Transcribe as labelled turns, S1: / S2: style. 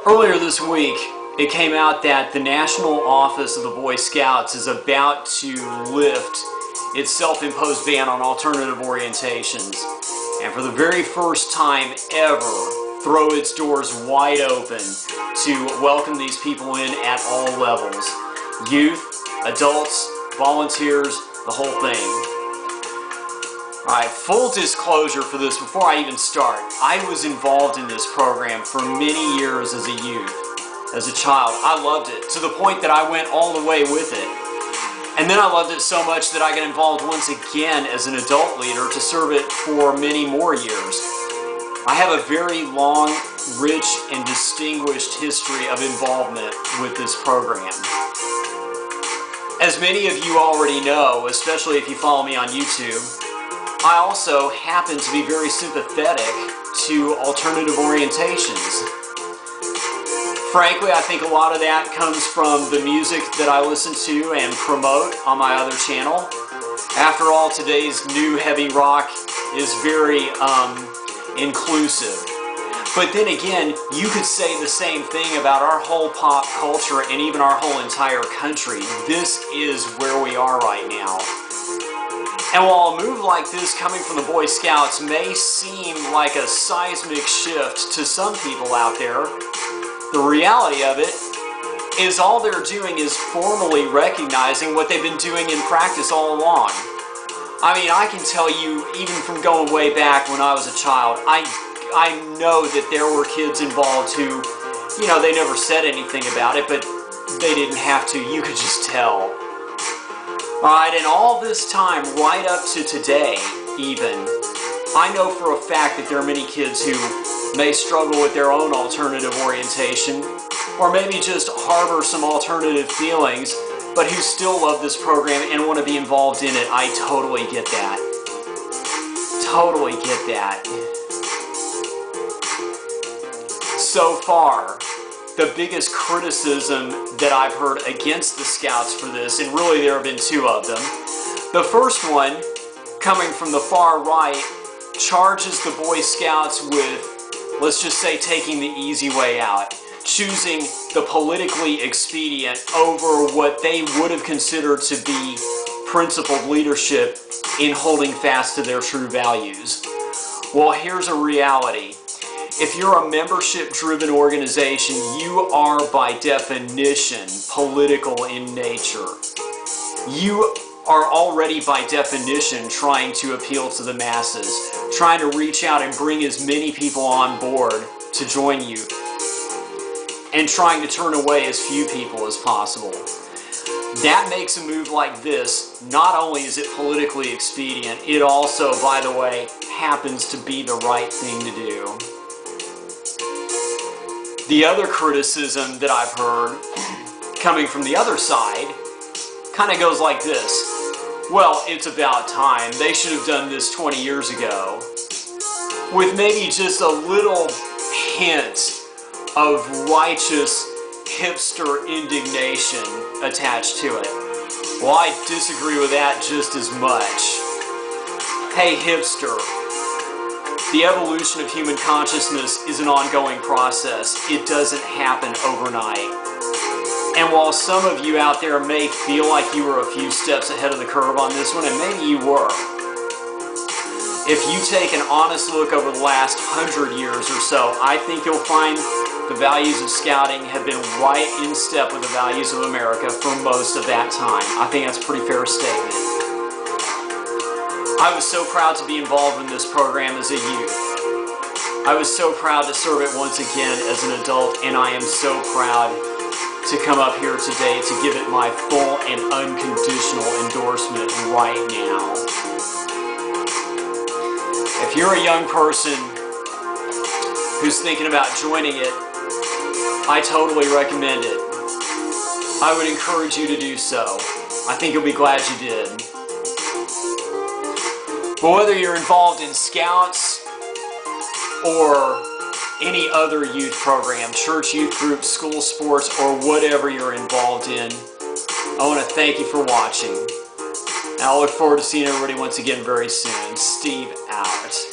S1: Earlier this week, it came out that the National Office of the Boy Scouts is about to lift its self-imposed ban on alternative orientations, and for the very first time ever, throw its doors wide open to welcome these people in at all levels. Youth, adults, volunteers, the whole thing. Alright, full disclosure for this before I even start. I was involved in this program for many years as a youth, as a child. I loved it, to the point that I went all the way with it. And then I loved it so much that I got involved once again as an adult leader to serve it for many more years. I have a very long, rich, and distinguished history of involvement with this program. As many of you already know, especially if you follow me on YouTube, I also happen to be very sympathetic to alternative orientations. Frankly, I think a lot of that comes from the music that I listen to and promote on my other channel. After all, today's new heavy rock is very inclusive. But then again, you could say the same thing about our whole pop culture and even our whole entire country. This is where we are right now. And while a move like this coming from the Boy Scouts may seem like a seismic shift to some people out there, the reality of it is all they're doing is formally recognizing what they've been doing in practice all along. I mean, I can tell you, even from going way back when I was a child, I know that there were kids involved who, you know, they never said anything about it, but they didn't have to. You could just tell. Alright, and all this time, right up to today, even, I know for a fact that there are many kids who may struggle with their own alternative orientation, or maybe just harbor some alternative feelings, but who still love this program and want to be involved in it. I totally get that. Totally get that. So far, the biggest criticism that I've heard against the Scouts for this, and really there have been two of them. The first one, coming from the far right, charges the Boy Scouts with, let's just say, taking the easy way out, choosing the politically expedient over what they would have considered to be principled leadership in holding fast to their true values. Well, here's a reality. If you're a membership-driven organization, you are by definition political in nature. You are already by definition trying to appeal to the masses, trying to reach out and bring as many people on board to join you, and trying to turn away as few people as possible. That makes a move like this, not only is it politically expedient, it also, by the way, happens to be the right thing to do. The other criticism that I've heard, coming from the other side, kind of goes like this. Well, it's about time. They should have done this 20 years ago. With maybe just a little hint of righteous hipster indignation attached to it. Well, I disagree with that just as much. Hey, hipster. The evolution of human consciousness is an ongoing process. It doesn't happen overnight. And while some of you out there may feel like you were a few steps ahead of the curve on this one, and maybe you were, if you take an honest look over the last 100 years or so, I think you'll find the values of Scouting have been right in step with the values of America for most of that time. I think that's a pretty fair statement. I was so proud to be involved in this program as a youth. I was so proud to serve it once again as an adult, and I am so proud to come up here today to give it my full and unconditional endorsement right now. If you're a young person who's thinking about joining it, I totally recommend it. I would encourage you to do so. I think you'll be glad you did. But whether you're involved in Scouts or any other youth program, church youth group, school sports, or whatever you're involved in, I want to thank you for watching. And I look forward to seeing everybody once again very soon. Steve out.